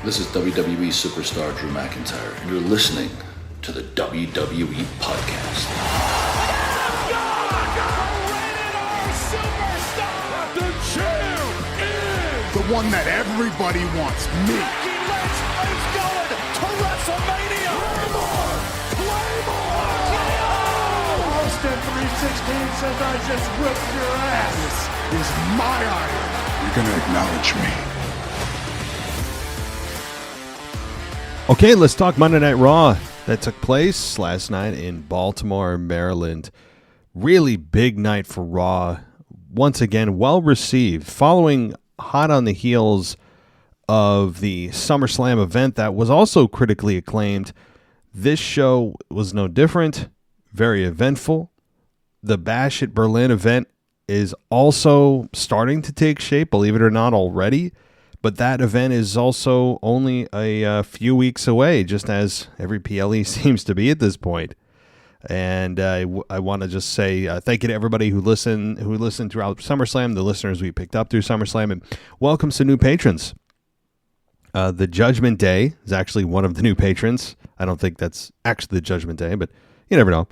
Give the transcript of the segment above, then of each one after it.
This is WWE superstar Drew McIntyre, and you're listening to the WWE Podcast. The champ is the one that everybody wants, me. It's going to WrestleMania. Claymore! Austin 316 says I just whipped your ass. This is my iron. You're going to acknowledge me. Okay, let's talk Monday Night Raw that took place last night in Baltimore, Maryland. Really big night for Raw. Once again, well received. Following hot on the heels of the SummerSlam event that was also critically acclaimed, this show was no different. Very eventful. The Bash at Berlin event is also starting to take shape, believe it or not, already. But that event is also only a few weeks away, just as every PLE seems to be at this point. And I want to just say thank you to everybody who listened throughout SummerSlam, the listeners we picked up through SummerSlam, and welcome to new patrons. The Judgment Day is actually one of the new patrons. I don't think that's actually the Judgment Day, but you never know.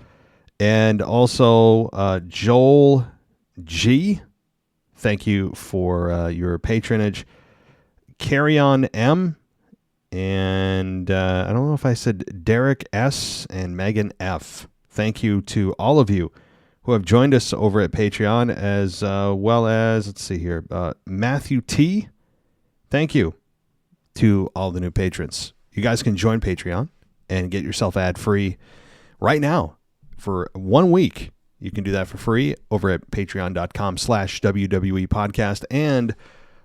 And also Joel G, thank you for your patronage. Carry On M, and I don't know if I said Derek S. and Megan F. Thank you to all of you who have joined us over at Patreon, as well as, let's see here, Matthew T. Thank you to all the new patrons. You guys can join Patreon and get yourself ad-free right now for 1 week. You can do that for free over at patreon.com/WWE podcast, and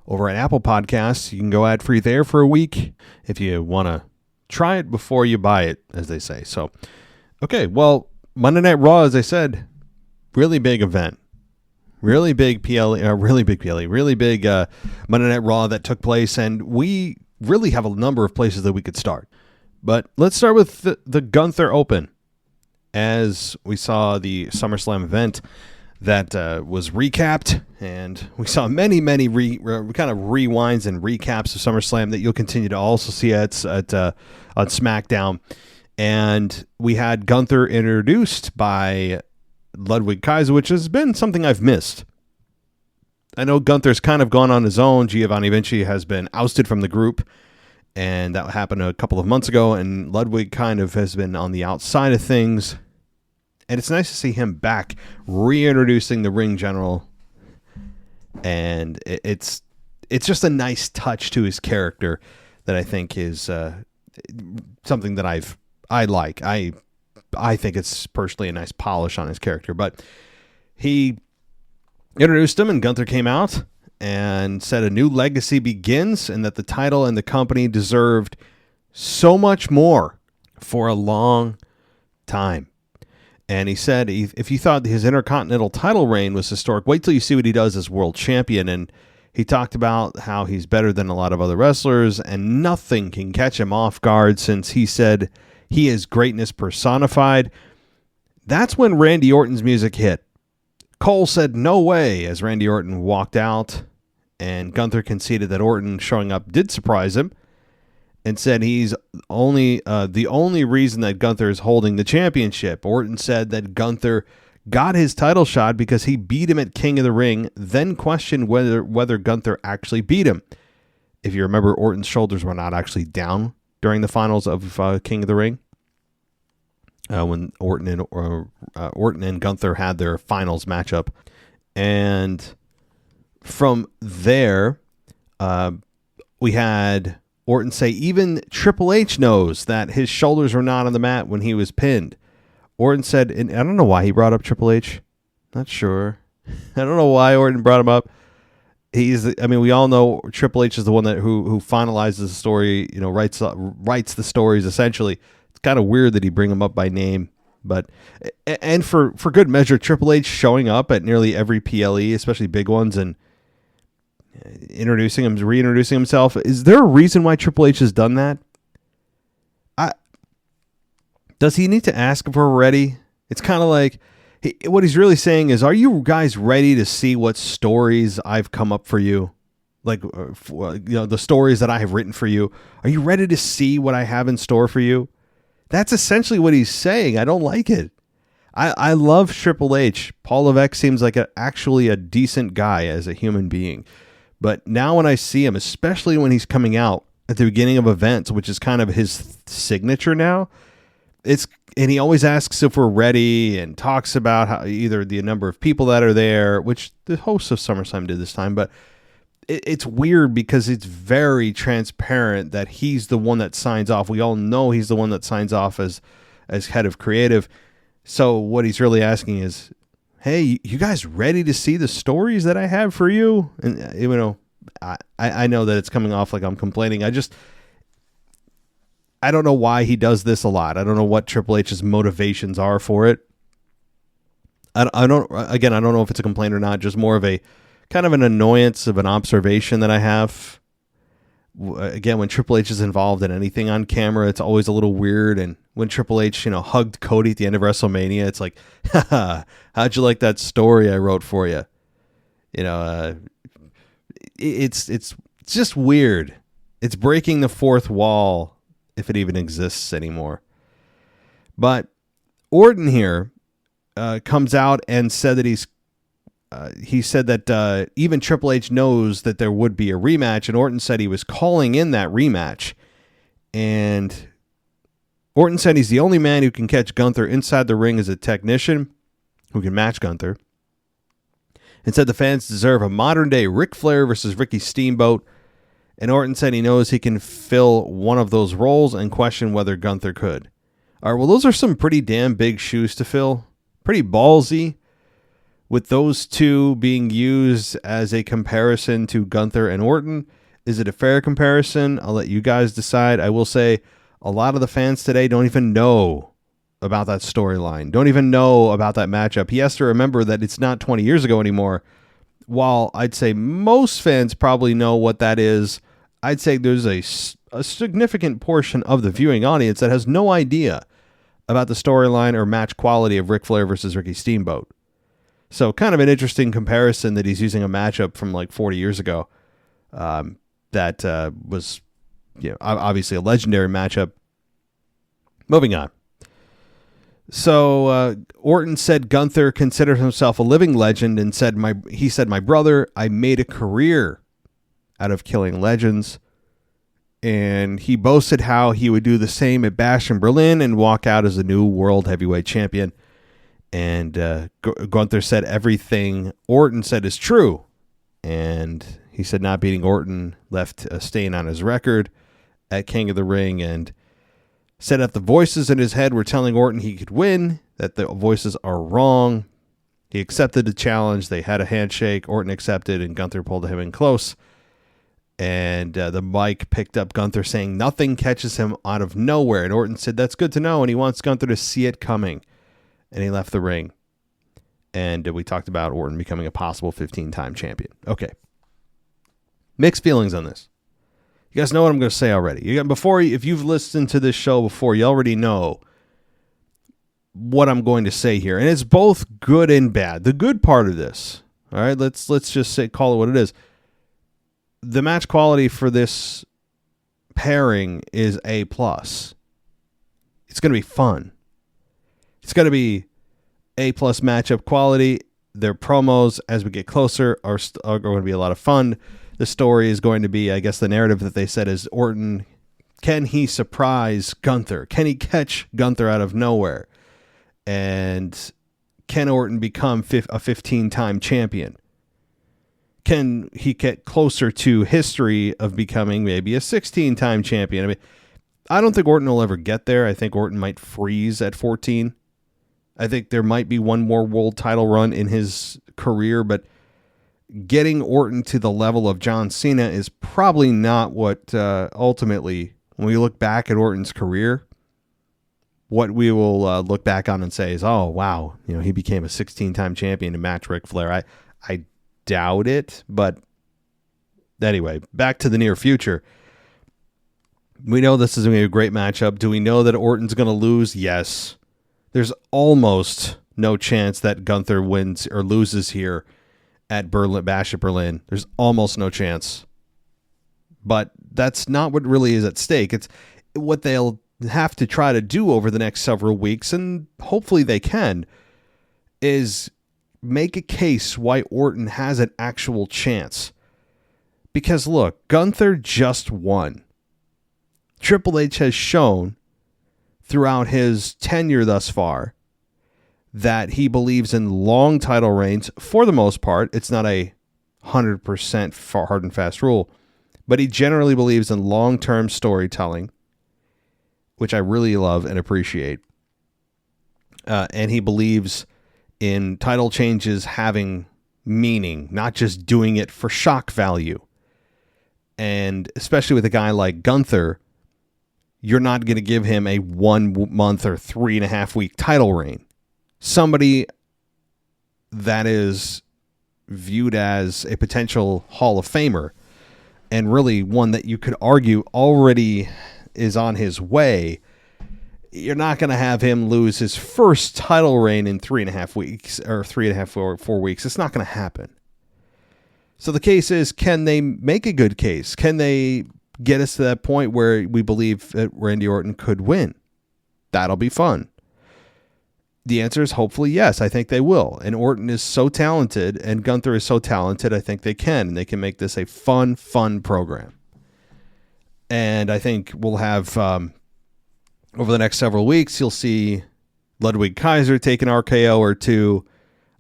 over at Apple Podcasts, you can go ad-free there for a week if you want to try it before you buy it, as they say. So, okay, well, Monday Night Raw, as I said, really big event. Really big Monday Night Raw that took place, and we really have a number of places that we could start. But let's start with the Gunther Open, as we saw the SummerSlam event that was recapped, and we saw many kind of rewinds and recaps of SummerSlam that you'll continue to also see on SmackDown. And we had Gunther introduced by Ludwig Kaiser, which has been something I've missed. I know Gunther's kind of gone on his own. Giovanni Vinci has been ousted from the group, and that happened a couple of months ago, and Ludwig kind of has been on the outside of things. And it's nice to see him back, reintroducing the ring general. And it's just a nice touch to his character that I think is something that I like. I think it's personally a nice polish on his character. But he introduced him, and Gunther came out and said a new legacy begins, and that the title and the company deserved so much more for a long time. And he said, if you thought his Intercontinental title reign was historic, wait till you see what he does as world champion. And he talked about how he's better than a lot of other wrestlers, and nothing can catch him off guard, since he said he is greatness personified. That's when Randy Orton's music hit. Cole said, "No way," as Randy Orton walked out, and Gunther conceded that Orton showing up did surprise him, and said he's the only reason that Gunther is holding the championship. Orton said that Gunther got his title shot because he beat him at King of the Ring, then questioned whether Gunther actually beat him. If you remember, Orton's shoulders were not actually down during the finals of King of the Ring, when Orton and Gunther had their finals matchup. And from there, we had Orton say even Triple H knows that his shoulders were not on the mat when he was pinned. Orton said, and I don't know why he brought up Triple H. Not sure. I don't know why Orton brought him up. We all know Triple H is the one who finalizes the story, writes the stories essentially. It's kind of weird that he bring him up by name, but and for good measure, Triple H showing up at nearly every PLE, especially big ones, and reintroducing himself. Is there a reason why Triple H has done that? Does he need to ask if we're ready? It's kind of like, what he's really saying is, are you guys ready to see what stories I've come up for you? Like, the stories that I have written for you. Are you ready to see what I have in store for you? That's essentially what he's saying. I don't like it. I love Triple H. Paul Levesque seems like actually a decent guy as a human being. But now when I see him, especially when he's coming out at the beginning of events, which is kind of his signature now, and he always asks if we're ready and talks about how either the number of people that are there, which the host of SummerSlam did this time, but it's weird because it's very transparent that he's the one that signs off. We all know he's the one that signs off as head of creative. So what he's really asking is, hey, you guys ready to see the stories that I have for you? And, I know that it's coming off like I'm complaining. I don't know why he does this a lot. I don't know what Triple H's motivations are for it. I don't know if it's a complaint or not, just more of a kind of an annoyance of an observation that I have. Again, when Triple H is involved in anything on camera, it's always a little weird. And when Triple H, hugged Cody at the end of WrestleMania, it's like, haha, how'd you like that story I wrote for you? It's just weird. It's breaking the fourth wall, if it even exists anymore. But Orton here comes out and said that he said that even Triple H knows that there would be a rematch, and Orton said he was calling in that rematch. And Orton said he's the only man who can catch Gunther inside the ring as a technician who can match Gunther. And said the fans deserve a modern-day Ric Flair versus Ricky Steamboat. And Orton said he knows he can fill one of those roles and questioned whether Gunther could. All right, well, those are some pretty damn big shoes to fill. Pretty ballsy. With those two being used as a comparison to Gunther and Orton, is it a fair comparison? I'll let you guys decide. I will say a lot of the fans today don't even know about that storyline, don't even know about that matchup. He has to remember that it's not 20 years ago anymore. While I'd say most fans probably know what that is, I'd say there's a significant portion of the viewing audience that has no idea about the storyline or match quality of Ric Flair versus Ricky Steamboat. So kind of an interesting comparison that he's using a matchup from like 40 years ago that was obviously a legendary matchup. Moving on. So Orton said Gunther considered himself a living legend and said, my brother, I made a career out of killing legends. And he boasted how he would do the same at Bash in Berlin and walk out as the new world heavyweight champion. And Gunther said everything Orton said is true. And he said not beating Orton left a stain on his record at King of the Ring, and said that the voices in his head were telling Orton he could win, that the voices are wrong. He accepted the challenge. They had a handshake. Orton accepted, and Gunther pulled him in close. And the mic picked up Gunther saying nothing catches him out of nowhere. And Orton said that's good to know, and he wants Gunther to see it coming. And he left the ring. And we talked about Orton becoming a possible 15-time champion. Okay. Mixed feelings on this. You guys know what I'm going to say already. If you've listened to this show before, you already know what I'm going to say here. And it's both good and bad. The good part of this, all right, let's just call it what it is. The match quality for this pairing is A+. It's going to be fun. It's going to be A+ matchup quality. Their promos, as we get closer, are going to be a lot of fun. The story is going to be, I guess the narrative that they said is Orton, can he surprise Gunther? Can he catch Gunther out of nowhere? And can Orton become a 15-time champion? Can he get closer to history of becoming maybe a 16-time champion? I mean, I don't think Orton will ever get there. I think Orton might freeze at 14. I think there might be one more world title run in his career, but getting Orton to the level of John Cena is probably not what ultimately, when we look back at Orton's career, what we will look back on and say is, oh, wow, he became a 16-time champion to match Ric Flair. I doubt it, but anyway, back to the near future. We know this is going to be a great matchup. Do we know that Orton's going to lose? Yes. There's almost no chance that Gunther wins or loses here at Bash at Berlin. There's almost no chance. But that's not what really is at stake. It's what they'll have to try to do over the next several weeks, and hopefully they can, is make a case why Orton has an actual chance. Because look, Gunther just won. Triple H has shown throughout his tenure thus far that he believes in long title reigns for the most part. It's not a 100% hard and fast rule, but he generally believes in long-term storytelling, which I really love and appreciate. And he believes in title changes having meaning, not just doing it for shock value. And especially with a guy like Gunther, you're not going to give him a 1 month or 3.5 week title reign. Somebody that is viewed as a potential Hall of Famer, and really one that you could argue already is on his way. You're not going to have him lose his first title reign in 3.5 weeks or 3.5, 4 weeks. It's not going to happen. So the case is, can they make a good case? Can they get us to that point where we believe that Randy Orton could win? That'll be fun. The answer is hopefully yes. I think they will. And Orton is so talented and Gunther is so talented, I think they can. And they can make this a fun program. And I think we'll have, over the next several weeks, you'll see Ludwig Kaiser take an RKO or two,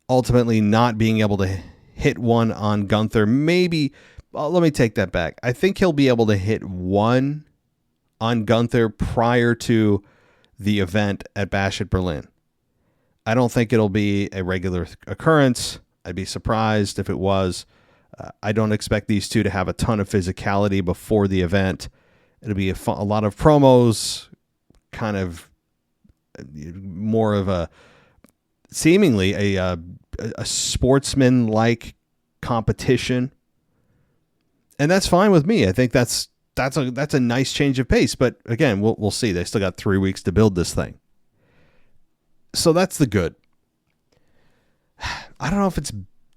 ultimately not being able to hit one on Gunther. Maybe, let me take that back. I think he'll be able to hit one on Gunther prior to the event at Bash at Berlin. I don't think it'll be a regular occurrence. I'd be surprised if it was. I don't expect these two to have a ton of physicality before the event. It'll be a lot of promos, kind of more of a seemingly a sportsman-like competition, and that's fine with me. I think that's a nice change of pace. But again, we'll see. They still got 3 weeks to build this thing. So that's the good. I don't know if it's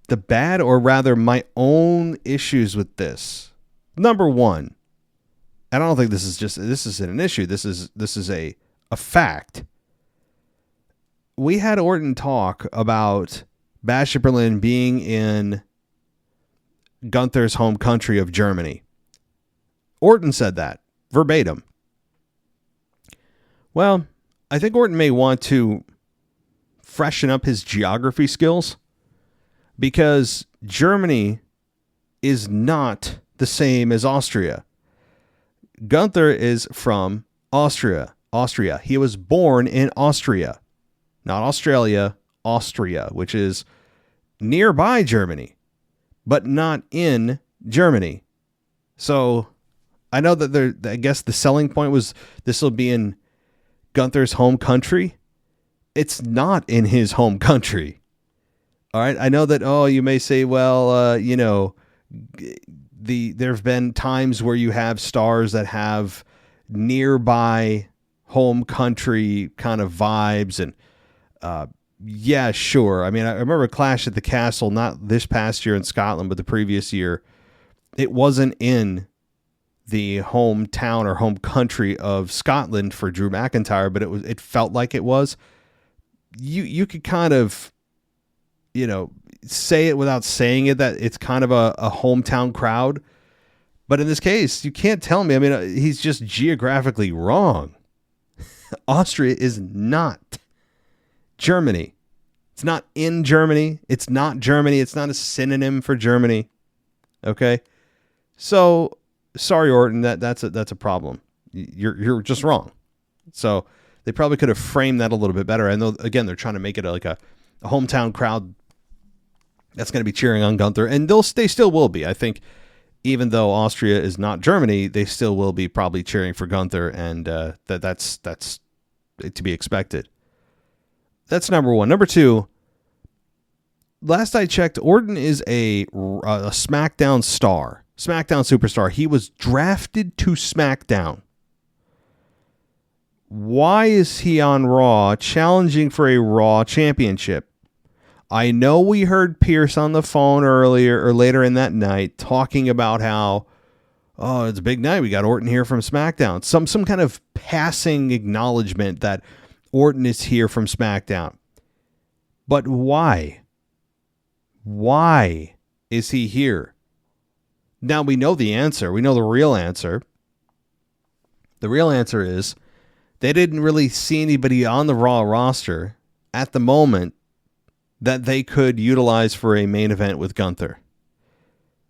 the bad or rather my own issues with this. Number one, I don't think this isn't an issue. This is a fact. We had Orton talk about Bash at Berlin being in Gunther's home country of Germany. Orton said that verbatim. Well, I think Orton may want to freshen up his geography skills, because Germany is not the same as Austria. Gunther is from Austria. He was born in Austria, not Australia, Austria, which is nearby Germany, but not in Germany. So I know that I guess the selling point was this will be in Gunther's home country. It's not in his home country. All right. I know that, you may say, well, there have been times where you have stars that have nearby home country kind of vibes. And yeah, sure. I mean, I remember Clash at the Castle, not this past year in Scotland, but the previous year. It wasn't in the hometown or home country of Scotland for Drew McIntyre, but it felt like it was. You could kind of, say it without saying it, that it's kind of a hometown crowd. But in this case, you can't tell me. I mean, he's just geographically wrong. Austria is not Germany. It's not in Germany. It's not Germany. It's not a synonym for Germany. Okay? So, sorry, Orton, that's a problem. You're just wrong. So, they probably could have framed that a little bit better. And again, they're trying to make it like a hometown crowd that's going to be cheering on Gunther, and they still will be. I think even though Austria is not Germany, they still will be probably cheering for Gunther, and that's to be expected. That's number one. Number two, last I checked, Orton is a SmackDown star, SmackDown superstar. He was drafted to SmackDown. Why is he on Raw challenging for a Raw championship? I know we heard Pierce on the phone earlier or later in that night talking about how, oh, it's a big night. We got Orton here from SmackDown. Some kind of passing acknowledgement that Orton is here from SmackDown. But why? Why is he here? Now we know the answer. We know the real answer. The real answer is they didn't really see anybody on the Raw roster at the moment that they could utilize for a main event with Gunther.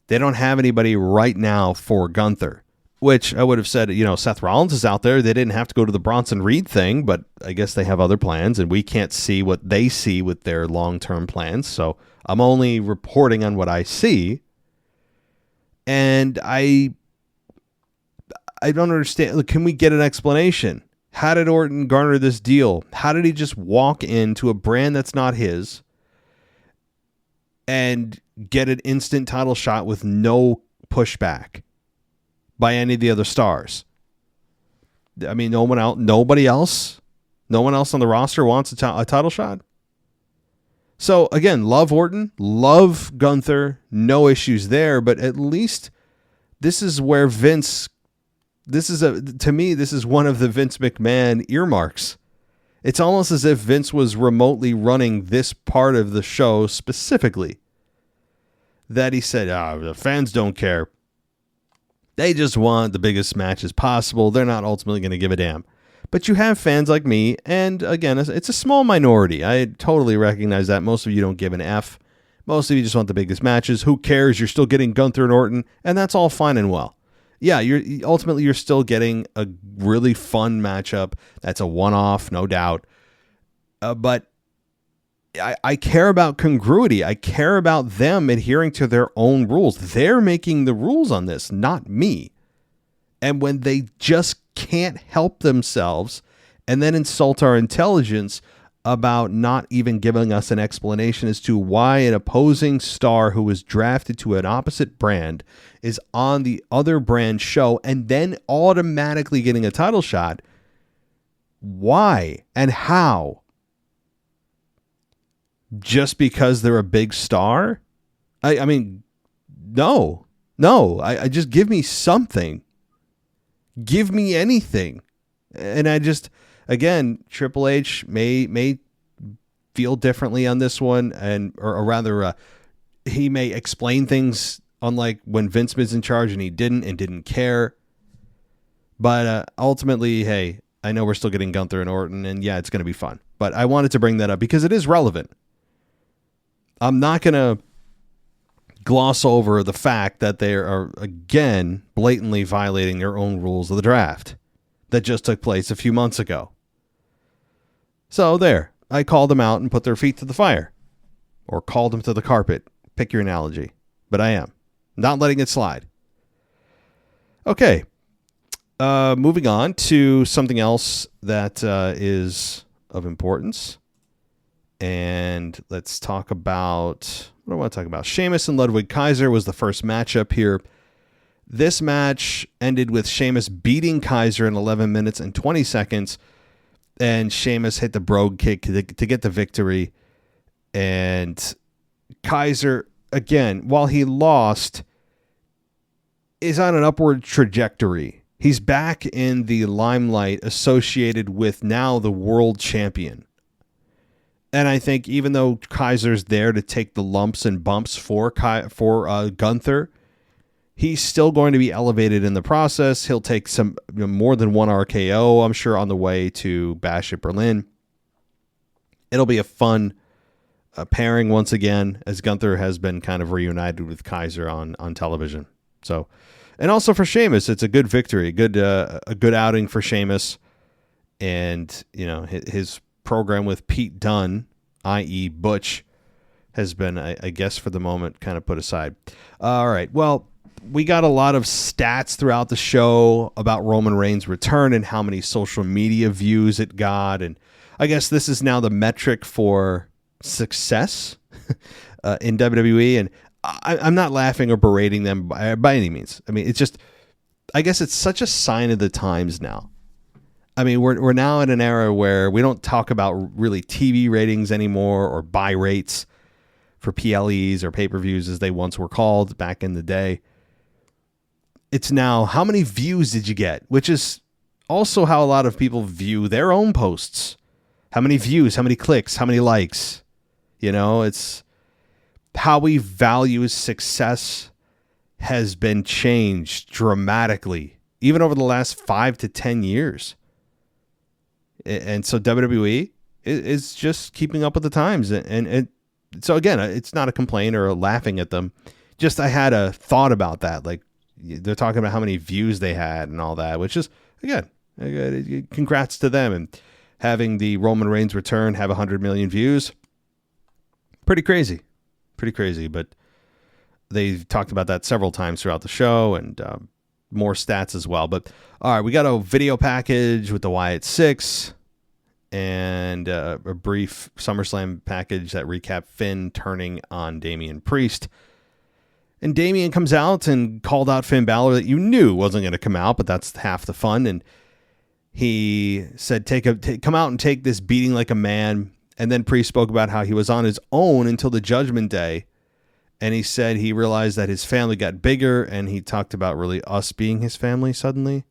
They don't have anybody right now for Gunther, which I would have said, Seth Rollins is out there. They didn't have to go to the Bronson Reed thing, but I guess they have other plans, and we can't see what they see with their long-term plans. So I'm only reporting on what I see. And I don't understand. Can we get an explanation? How did Orton garner this deal? How did he just walk into a brand that's not his and get an instant title shot with no pushback by any of the other stars? I mean, nobody else on the roster wants a title shot. So again, love Orton, love Gunther, no issues there, but at least this is where Vince, to me, this is one of the Vince McMahon earmarks. It's almost as if Vince was remotely running this part of the show specifically. That he said, the fans don't care. They just want the biggest matches possible. They're not ultimately going to give a damn. But you have fans like me, and again, it's a small minority. I totally recognize that. Most of you don't give an F. Most of you just want the biggest matches. Who cares? You're still getting Gunther and Orton, and that's all fine and well. Yeah, you're still getting a really fun matchup. That's a one-off, no doubt. But I care about congruity. I care about them adhering to their own rules. They're making the rules on this, not me. And when they just can't help themselves and then insult our intelligence about not even giving us an explanation as to why an opposing star who was drafted to an opposite brand is on the other brand show and then automatically getting a title shot, why and how? Just because they're a big star? I mean, no. I just give me something. Give me anything. And I just, again, Triple H may feel differently on this one, or rather, he may explain things unlike when Vince was in charge and he didn't care. But ultimately, hey, I know we're still getting Gunther and Orton, and yeah, it's going to be fun. But I wanted to bring that up because it is relevant. I'm not going to gloss over the fact that they are, again, blatantly violating their own rules of the draft that just took place a few months ago. So there, I called them out and put their feet to the fire. Or called them to the carpet. Pick your analogy. But I am. Not letting it slide. Okay. Moving on to something else that is of importance. And let's talk about, what do I want to talk about? Sheamus and Ludwig Kaiser was the first matchup here. This match ended with Sheamus beating Kaiser in 11 minutes and 20 seconds. And Sheamus hit the brogue kick to get the victory. And Kaiser, again, while he lost, is on an upward trajectory. He's back in the limelight associated with now the world champion. And I think even though Kaiser's there to take the lumps and bumps for Gunther, he's still going to be elevated in the process. He'll take some more than one RKO, I'm sure, on the way to Bash at Berlin. It'll be a fun pairing once again, as Gunther has been kind of reunited with Kaiser on television. So, and also for Sheamus, it's a good victory, a good outing for Sheamus, and his program with Pete Dunne, i.e. Butch, has been, I guess, for the moment, kind of put aside. All right, well, we got a lot of stats throughout the show about Roman Reigns' return and how many social media views it got, and I guess this is now the metric for success in WWE, and I'm not laughing or berating them by any means. I mean, it's just, I guess it's such a sign of the times now. I mean, we're now in an era where we don't talk about really TV ratings anymore or buy rates for PLEs or pay-per-views as they once were called back in the day. It's now, how many views did you get? Which is also how a lot of people view their own posts. How many views, how many clicks, how many likes? You know, it's how we value success has been changed dramatically, even over the last 5 to 10 years. And so WWE is just keeping up with the times. And so again, it's not a complaint or a laughing at them. Just I had a thought about that. Like, they're talking about how many views they had and all that, which is, again, congrats to them. And having the Roman Reigns return have 100 million views, pretty crazy. But they've talked about that several times throughout the show, and more stats as well. But all right, we got a video package with the Wyatt Sicks and a brief SummerSlam package that recap Finn turning on Damien Priest. And Damien comes out and called out Finn Balor that you knew wasn't going to come out, but that's half the fun. And he said, come out and take this beating like a man. And then Priest spoke about how he was on his own until the Judgment Day. And he said he realized that his family got bigger, and he talked about really us being his family suddenly.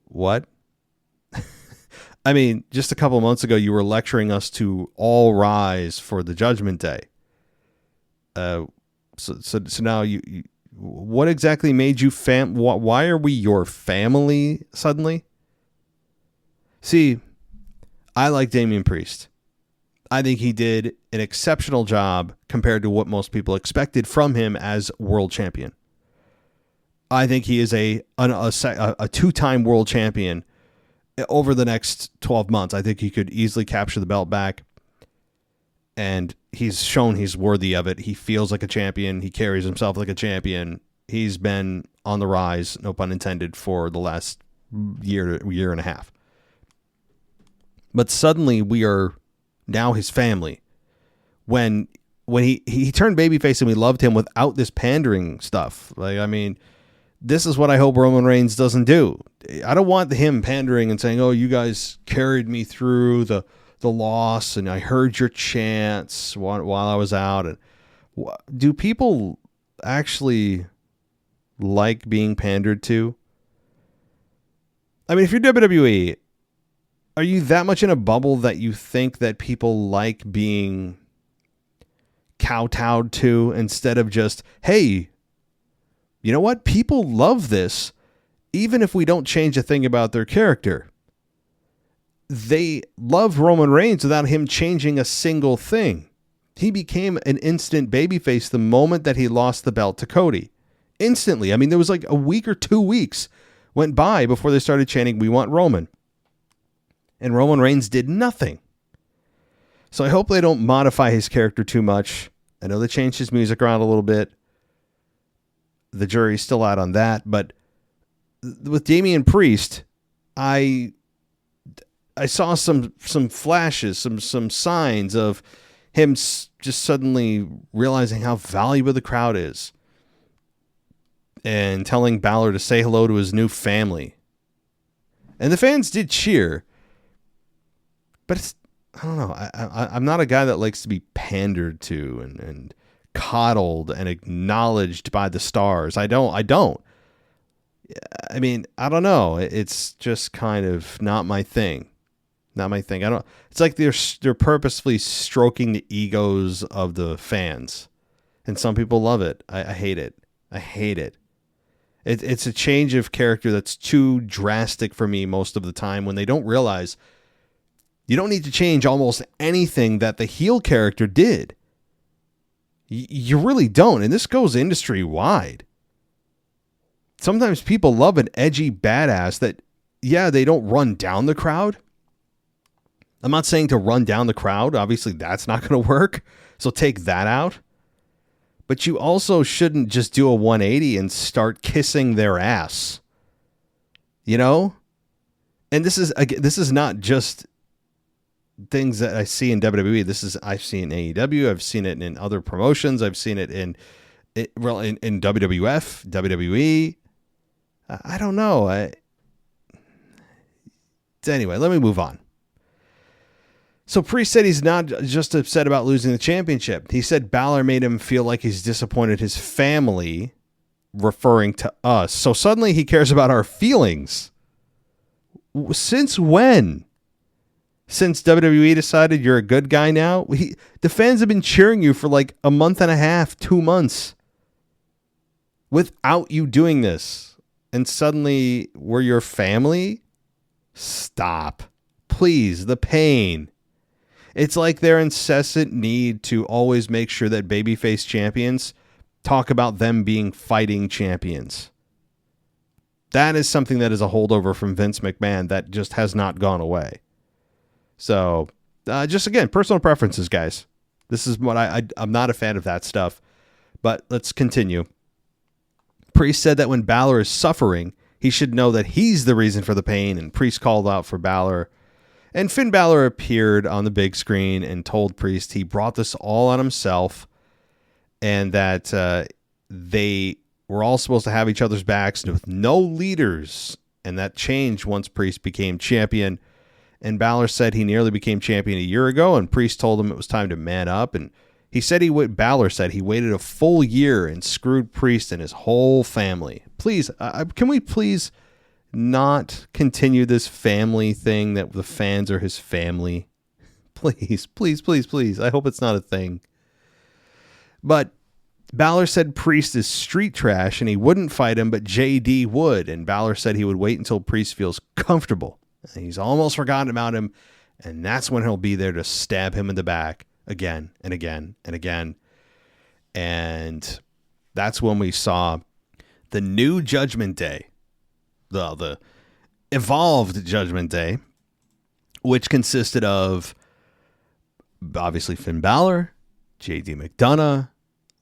What? I mean, just a couple of months ago, you were lecturing us to all rise for the Judgment Day. So now you what exactly made you why are we your family suddenly? See, I like Damien Priest. I think he did an exceptional job compared to what most people expected from him as world champion. I think he is a two-time world champion over the next 12 months. I think he could easily capture the belt back. And he's shown he's worthy of it. He feels like a champion. He carries himself like a champion. He's been on the rise, no pun intended, for the last year and a half. But suddenly we are now his family. When he turned babyface and we loved him without this pandering stuff. Like, I mean, this is what I hope Roman Reigns doesn't do. I don't want him pandering and saying, oh, you guys carried me through the loss, and I heard your chants while I was out. And do people actually like being pandered to? I mean, if you're WWE, are you that much in a bubble that you think that people like being kowtowed to instead of just, hey, you know what? People love this, even if we don't change a thing about their character. They love Roman Reigns without him changing a single thing. He became an instant babyface the moment that he lost the belt to Cody. Instantly. I mean, there was like a week or 2 weeks went by before they started chanting, we want Roman. And Roman Reigns did nothing. So I hope they don't modify his character too much. I know they changed his music around a little bit. The jury's still out on that. But with Damien Priest, I saw some flashes, some signs of him just suddenly realizing how valuable the crowd is and telling Balor to say hello to his new family. And the fans did cheer, but I don't know. I'm not a guy that likes to be pandered to and coddled and acknowledged by the stars. I don't. I mean, I don't know. It's just kind of not my thing. Not my thing. It's like they're purposefully stroking the egos of the fans, and some people love it. I hate it. It's a change of character that's too drastic for me most of the time, when they don't realize you don't need to change almost anything that the heel character did. You really don't, and this goes industry wide. Sometimes people love an edgy badass that, yeah, they don't run down the crowd. I'm not saying to run down the crowd. Obviously, that's not going to work. So take that out. But you also shouldn't just do a 180 and start kissing their ass. You know? And this is not just things that I see in WWE. I've seen in AEW. I've seen it in other promotions. I've seen it in WWF, WWE. I don't know. Anyway, let me move on. So Priest said he's not just upset about losing the championship. He said Balor made him feel like he's disappointed his family referring to us. So suddenly he cares about our feelings. Since when? Since WWE decided you're a good guy now? The fans have been cheering you for like a month and a half, 2 months without you doing this. And suddenly we're your family? Stop. Please, the pain. It's like their incessant need to always make sure that babyface champions talk about them being fighting champions. That is something that is a holdover from Vince McMahon that just has not gone away. So, just again, personal preferences, guys. This is what I'm not a fan of that stuff. But let's continue. Priest said that when Balor is suffering, he should know that he's the reason for the pain, and Priest called out for Balor. And Finn Balor appeared on the big screen and told Priest he brought this all on himself, and that they were all supposed to have each other's backs with no leaders, and that changed once Priest became champion. And Balor said he nearly became champion a year ago, and Priest told him it was time to man up. And he said Balor said he waited a full year and screwed Priest and his whole family. Please, can we please not continue this family thing that the fans are his family? Please, please, please, please. I hope it's not a thing. But Balor said Priest is street trash and he wouldn't fight him, but JD would. And Balor said he would wait until Priest feels comfortable. And he's almost forgotten about him, and that's when he'll be there to stab him in the back again and again and again. And that's when we saw the new Judgment Day, the evolved Judgment Day, which consisted of obviously Finn Balor, JD McDonough,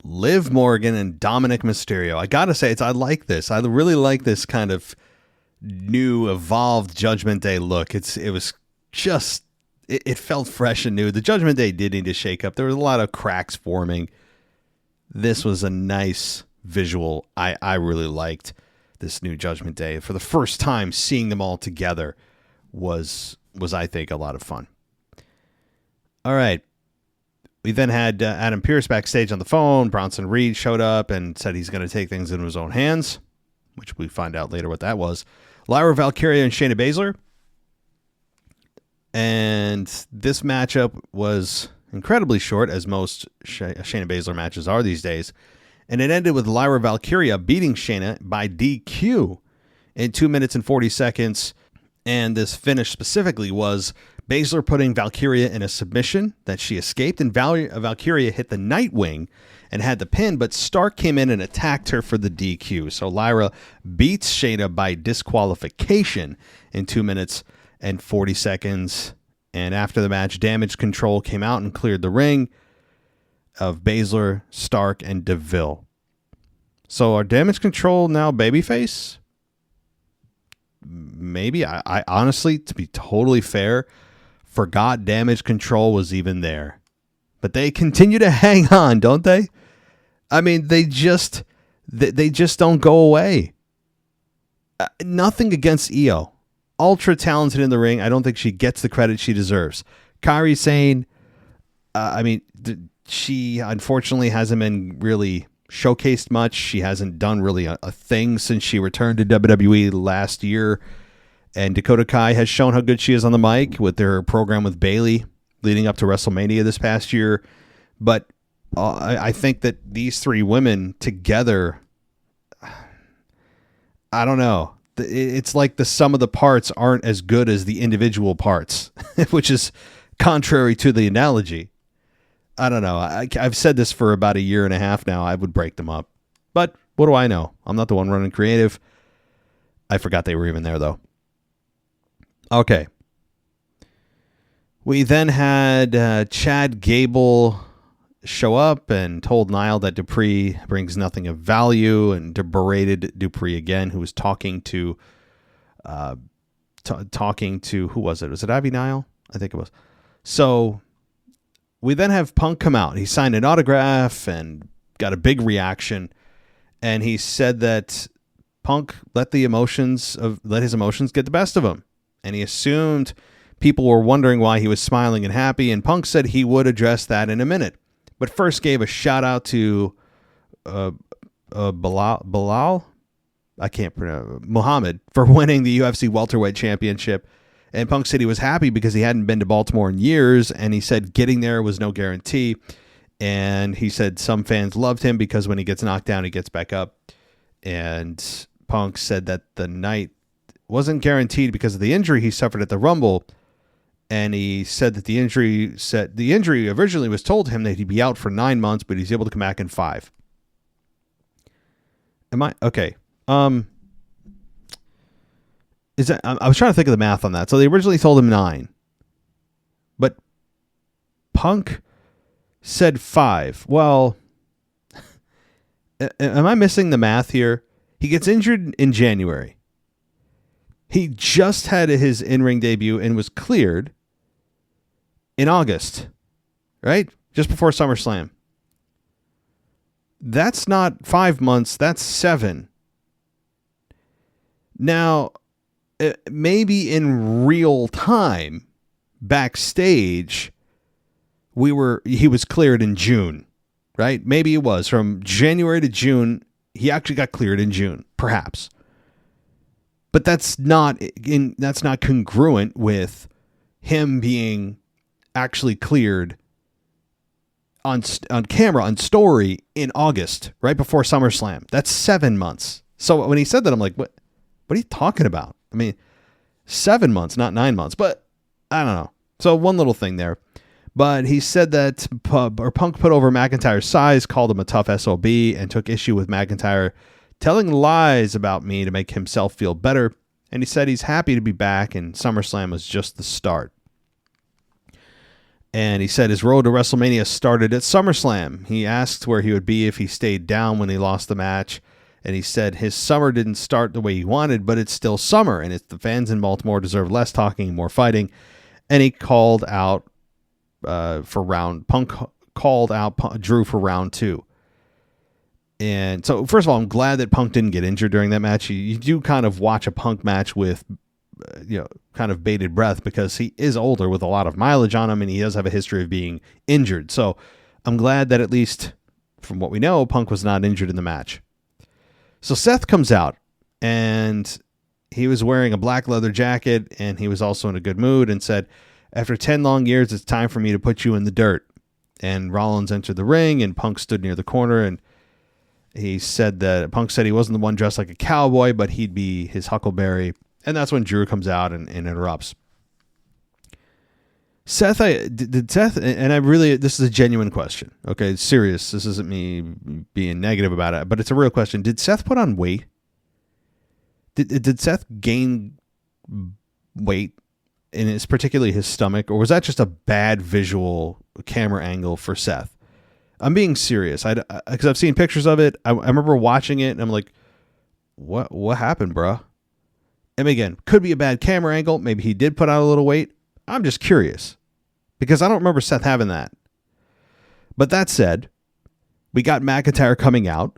Liv Morgan, and Dominic Mysterio. I gotta say, I like this. I really like this kind of new evolved Judgment Day look. It felt fresh and new. The Judgment Day did need to shake up. There was a lot of cracks forming. This was a nice visual. I really liked this new Judgment Day. For the first time, seeing them all together was I think a lot of fun. All right. We then had Adam Pearce backstage on the phone. Bronson Reed showed up and said he's going to take things into his own hands, which we find out later what that was. Lyra Valkyria and Shayna Baszler. And this matchup was incredibly short, as most Shayna Baszler matches are these days. And it ended with Lyra Valkyria beating Shayna by DQ in 2 minutes and 40 seconds. And this finish specifically was Baszler putting Valkyria in a submission that she escaped, and Valkyria hit the Nightwing and had the pin, but Stark came in and attacked her for the DQ. So Lyra beats Shayna by disqualification in 2 minutes and 40 seconds. And after the match, Damage Control came out and cleared the ring of Baszler, Stark, and DeVille. So are Damage Control now babyface? Maybe. I honestly, to be totally fair, forgot Damage Control was even there. But they continue to hang on, don't they? I mean, they just don't go away. Nothing against Io. Ultra talented in the ring. I don't think she gets the credit she deserves. Kairi Sane, she unfortunately hasn't been really showcased much. She hasn't done really a thing since she returned to WWE last year. And Dakota Kai has shown how good she is on the mic with their program with Bayley leading up to WrestleMania this past year. But I think that these three women together, I don't know. It's like the sum of the parts aren't as good as the individual parts, which is contrary to the analogy. I don't know. I've said this for about a year and a half now. I would break them up. But what do I know? I'm not the one running creative. I forgot they were even there, though. Okay. We then had Chad Gable show up and told Niall that Dupree brings nothing of value, and berated Dupree again, who was talking to who was it? Was it Ivy Nile? I think it was. So we then have Punk come out. He signed an autograph and got a big reaction, and he said that Punk let his emotions get the best of him, and he assumed people were wondering why he was smiling and happy, and Punk said he would address that in a minute. But first gave a shout out to Bilal, I can't pronounce, Muhammad, for winning the UFC welterweight championship. And Punk said he was happy because he hadn't been to Baltimore in years, and he said getting there was no guarantee. And he said some fans loved him because when he gets knocked down, he gets back up. And Punk said that the night wasn't guaranteed because of the injury he suffered at the Rumble. And he said that the injury originally was told him that he'd be out for 9 months, but he's able to come back in 5. Am I okay? Is that? I was trying to think of the math on that. So they originally told him 9, but Punk said 5. Well, am I missing the math here? He gets injured in January. He just had his in-ring debut and was cleared in August, right? Just before SummerSlam. That's not 5 months. That's 7. Now, maybe in real time, backstage, he was cleared in June, right? Maybe it was from January to June. He actually got cleared in June, perhaps. But that's not congruent with him being actually cleared on camera, on story in August, right before SummerSlam. That's 7 months. So when he said that, I'm like, what are you talking about? I mean, 7 months, not 9 months, but I don't know. So one little thing there. But he said that Punk put over McIntyre's size, called him a tough SOB, and took issue with McIntyre telling lies about me to make himself feel better. And he said he's happy to be back, and SummerSlam was just the start. And he said his road to WrestleMania started at SummerSlam. He asked where he would be if he stayed down when he lost the match. And he said his summer didn't start the way he wanted, but it's still summer. And the fans in Baltimore deserve less talking and more fighting. And he called out Punk called out Drew for round 2. And so, first of all, I'm glad that Punk didn't get injured during that match. You do kind of watch a Punk match with, kind of bated breath because he is older with a lot of mileage on him and he does have a history of being injured. So I'm glad that at least from what we know, Punk was not injured in the match. So Seth comes out and he was wearing a black leather jacket and he was also in a good mood and said, after 10 long years, it's time for me to put you in the dirt. And Rollins entered the ring and Punk stood near the corner and he said that Punk said he wasn't the one dressed like a cowboy, but he'd be his Huckleberry. And that's when Drew comes out and interrupts. Seth, and I really, this is a genuine question. Okay, it's serious. This isn't me being negative about it, but it's a real question. Did Seth put on weight? Did Seth gain weight in particularly his stomach, or was that just a bad visual camera angle for Seth? I'm being serious. Because I've seen pictures of it. I remember watching it and I'm like, what happened, bro? And again, could be a bad camera angle. Maybe he did put on a little weight. I'm just curious because I don't remember Seth having that. But that said, we got McIntyre coming out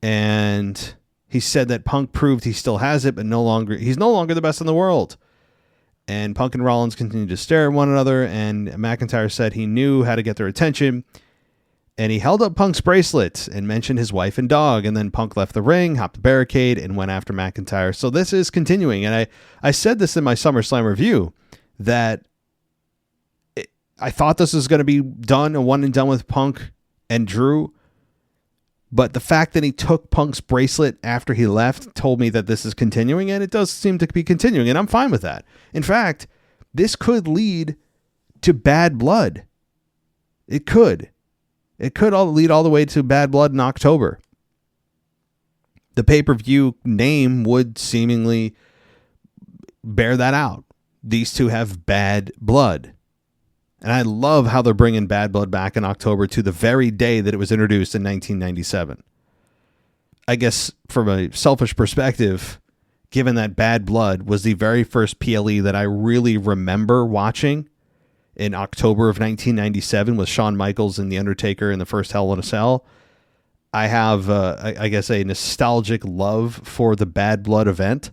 and he said that Punk proved he still has it, but he's no longer the best in the world. And Punk and Rollins continued to stare at one another, and McIntyre said he knew how to get their attention. And he held up Punk's bracelet and mentioned his wife and dog. And then Punk left the ring, hopped the barricade, and went after McIntyre. So this is continuing. And I said this in my SummerSlam review that I thought this was going to be done, a one and done with Punk and Drew. But the fact that he took Punk's bracelet after he left told me that this is continuing. And it does seem to be continuing. And I'm fine with that. In fact, this could lead to bad blood. It could. It could all lead all the way to Bad Blood in October. The pay-per-view name would seemingly bear that out. These two have bad blood. And I love how they're bringing Bad Blood back in October to the very day that it was introduced in 1997. I guess from a selfish perspective, given that Bad Blood was the very first PLE that I really remember watching, in October of 1997 with Shawn Michaels and The Undertaker in the first Hell in a Cell, I have, I guess, a nostalgic love for the Bad Blood event.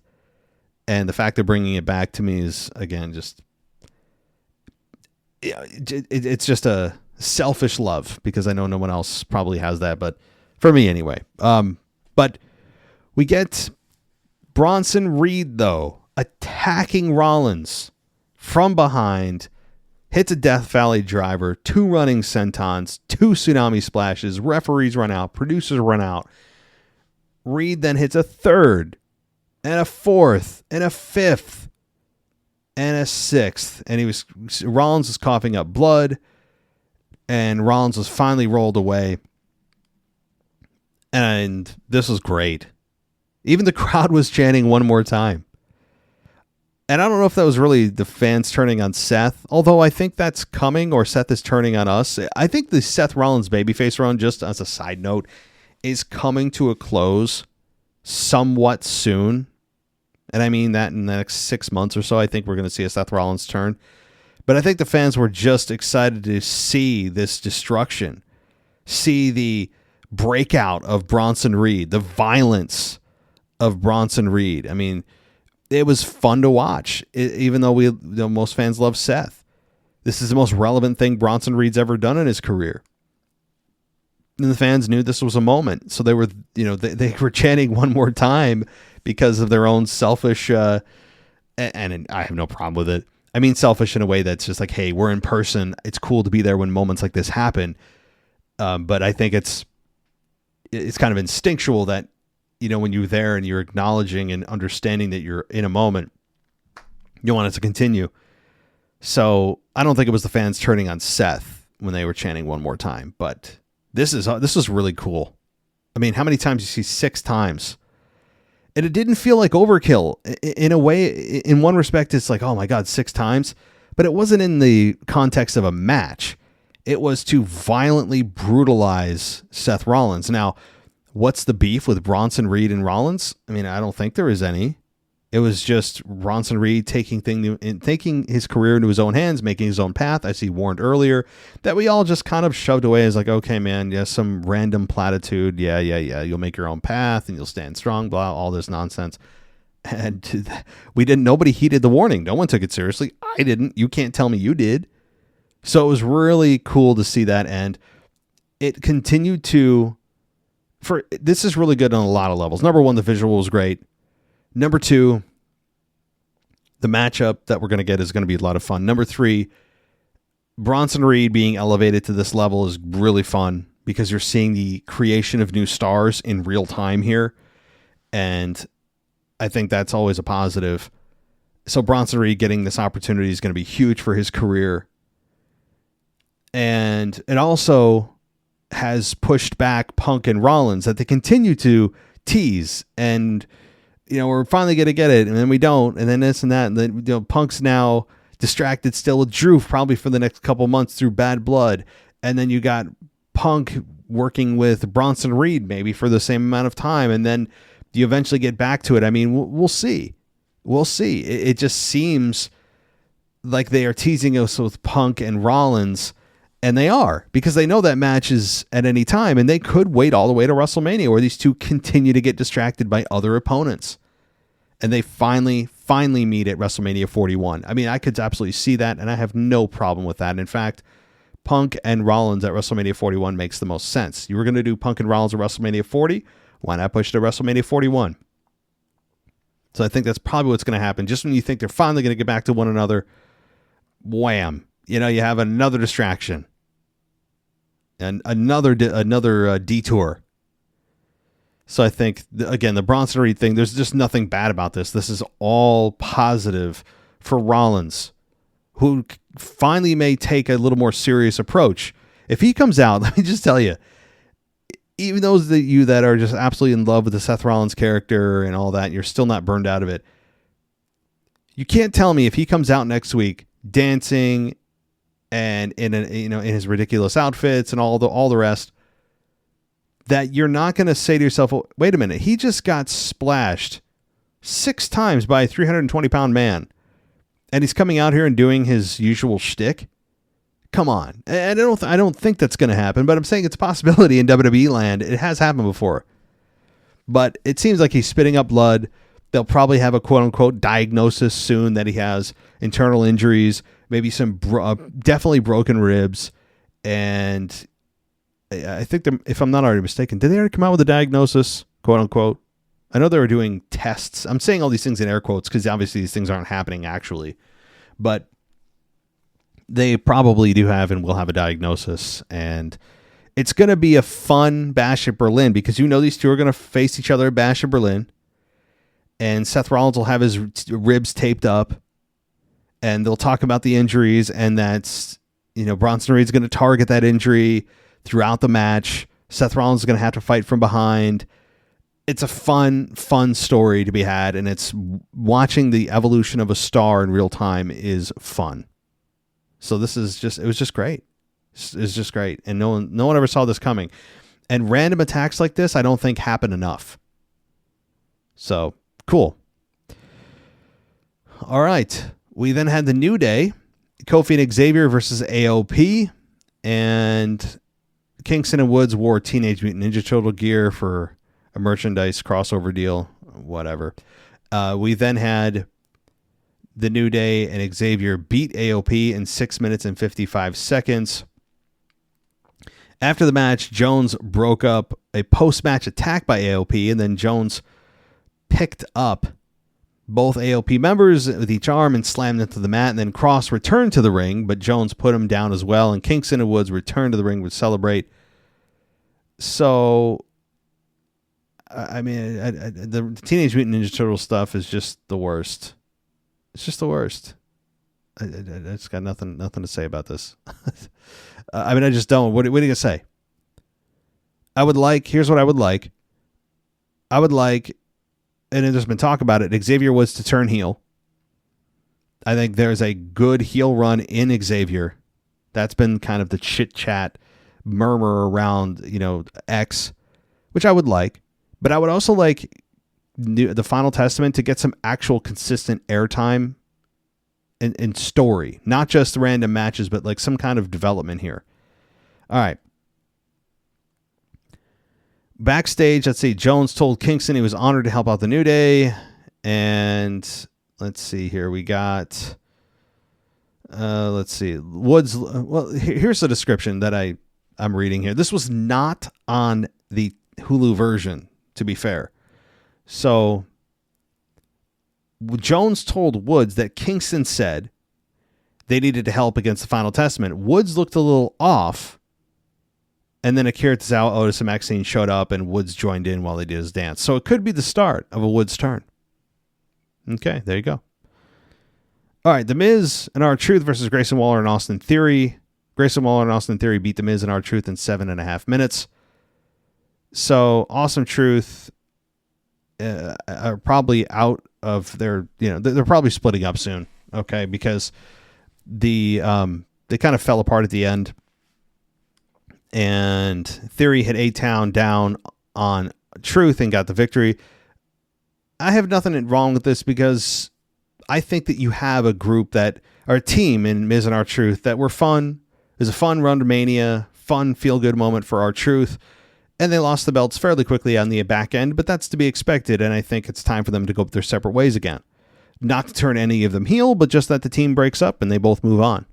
And the fact of bringing it back to me is, again, just, it's just a selfish love because I know no one else probably has that. But for me anyway, But we get Bronson Reed, though, attacking Rollins from behind, hits a Death Valley driver, 2 running sentons, 2 tsunami splashes, referees run out, producers run out. Reed then hits a 3rd, and a 4th, and a 5th, and a 6th. And Rollins was coughing up blood, and Rollins was finally rolled away. And this was great. Even the crowd was chanting one more time. And I don't know if that was really the fans turning on Seth, although I think that's coming, or Seth is turning on us. I think the Seth Rollins babyface run, just as a side note, is coming to a close somewhat soon. And I mean that in the next 6 months or so, I think we're going to see a Seth Rollins turn. But I think the fans were just excited to see this destruction, see the breakout of Bronson Reed, the violence of Bronson Reed. I mean, it was fun to watch, even though most fans love Seth. This is the most relevant thing Bronson Reed's ever done in his career. And the fans knew this was a moment. So they were, they were chanting one more time because of their own selfish, and I have no problem with it. I mean, selfish in a way that's just like, hey, we're in person. It's cool to be there when moments like this happen. But I think it's kind of instinctual that, when you're there and you're acknowledging and understanding that you're in a moment, you want it to continue. So I don't think it was the fans turning on Seth when they were chanting one more time, but this is really cool. I mean, how many times you see 6 times? And it didn't feel like overkill. In a way, in one respect, it's like, oh my God, 6 times. But it wasn't in the context of a match. It was to violently brutalize Seth Rollins. Now, what's the beef with Bronson Reed and Rollins? I mean, I don't think there is any. It was just Bronson Reed taking his career into his own hands, making his own path, as he warned earlier, that we all just kind of shoved away as like, okay, man, yeah, some random platitude. Yeah. You'll make your own path and you'll stand strong, blah, all this nonsense. And nobody heeded the warning. No one took it seriously. I didn't. You can't tell me you did. So it was really cool to see that. And it continued this is really good on a lot of levels. Number 1, the visual was great. Number 2, the matchup that we're going to get is going to be a lot of fun. Number 3, Bronson Reed being elevated to this level is really fun because you're seeing the creation of new stars in real time here. And I think that's always a positive. So Bronson Reed getting this opportunity is going to be huge for his career. And it also has pushed back Punk and Rollins that they continue to tease, and we're finally going to get it, and then we don't, and then this and that, and then Punk's now distracted still with Drew probably for the next couple months through Bad Blood, and then you got Punk working with Bronson Reed maybe for the same amount of time, and then you eventually get back to it. I mean, we'll see. It just seems like they are teasing us with Punk and Rollins. And they are, because they know that match is at any time, and they could wait all the way to WrestleMania where these two continue to get distracted by other opponents. And they finally meet at WrestleMania 41. I mean, I could absolutely see that, and I have no problem with that. In fact, Punk and Rollins at WrestleMania 41 makes the most sense. You were going to do Punk and Rollins at WrestleMania 40. Why not push it to WrestleMania 41? So I think that's probably what's going to happen. Just when you think they're finally going to get back to one another, wham. You have another distraction and another detour. So I think, again, the Bronson Reed thing, there's just nothing bad about this. This is all positive for Rollins, who finally may take a little more serious approach. If he comes out, let me just tell you, even those of you that are just absolutely in love with the Seth Rollins character and all that, you're still not burned out of it. You can't tell me if he comes out next week dancing and in his ridiculous outfits and all the rest, that you're not going to say to yourself, oh, wait a minute, he just got splashed 6 times by a 320-pound man, and he's coming out here and doing his usual shtick. Come on. And I don't think that's going to happen, but I'm saying it's a possibility in WWE land. It has happened before. But it seems like he's spitting up blood. They'll probably have a quote-unquote diagnosis soon that he has internal injuries, maybe some definitely broken ribs. And I think, if I'm not already mistaken, did they already come out with a diagnosis? quote unquote. I know they were doing tests. I'm saying all these things in air quotes because obviously these things aren't happening actually. But they probably do have and will have a diagnosis. And it's going to be a fun Bash at Berlin because these two are going to face each other at Bash at Berlin. And Seth Rollins will have his ribs taped up. And they'll talk about the injuries. And that's, Bronson Reed's going to target that injury throughout the match. Seth Rollins is going to have to fight from behind. It's a fun story to be had, and it's watching the evolution of a star in real time is fun. So it was just great. It was just great, and no one ever saw this coming. And random attacks like this, I don't think happen enough. So cool. All right, we then had the New Day, Kofi and Xavier versus AOP, and Kingston and Woods wore Teenage Mutant Ninja Turtle gear for a merchandise crossover deal, whatever. We then had the New Day and Xavier beat AOP in 6 minutes and 55 seconds. After the match, Jones broke up a post-match attack by AOP, and then Jones picked up both AOP members with each arm and slammed them to the mat, and then Cross returned to the ring, but Jones put him down as well, and Kingston and Woods returned to the ring to celebrate. So, I mean, the Teenage Mutant Ninja Turtle stuff is just the worst. It's just the worst. I just got nothing to say about this. I just don't. What are you going to say? Here's what I would like. I would like, and there's been talk about it, Xavier Woods to turn heel. I think there's a good heel run in Xavier. That's been kind of the chit-chat murmur around, X, which I would like. But I would also like the Final Testament to get some actual consistent airtime and story. Not just random matches, but like some kind of development here. All right. Backstage, let's see. Jones told Kingston he was honored to help out the New Day. And let's see here. We got... let's see. Woods... Well, here's the description that I'm reading here. This was not on the Hulu version, to be fair. So Jones told Woods that Kingston said they needed to help against the Final Testament. Woods looked a little off, and then Akira Tozawa, Otis, and Maxine showed up, and Woods joined in while they did his dance. So it could be the start of a Woods turn. Okay, there you go. All right, The Miz and R-Truth versus Grayson Waller and Austin Theory. Grayson Waller and Austin Theory beat The Miz and R-Truth in 7.5 minutes. So Awesome Truth are probably out of their, they're probably splitting up soon. Okay. Because they kind of fell apart at the end, and Theory hit A-Town down on Truth and got the victory. I have nothing wrong with this because I think that you have a group that are a team in Miz and R-Truth that were fun. It was a fun run to Mania, fun feel-good moment for R-Truth. And they lost the belts fairly quickly on the back end, but that's to be expected, and I think it's time for them to go their separate ways again. Not to turn any of them heel, but just that the team breaks up and they both move on.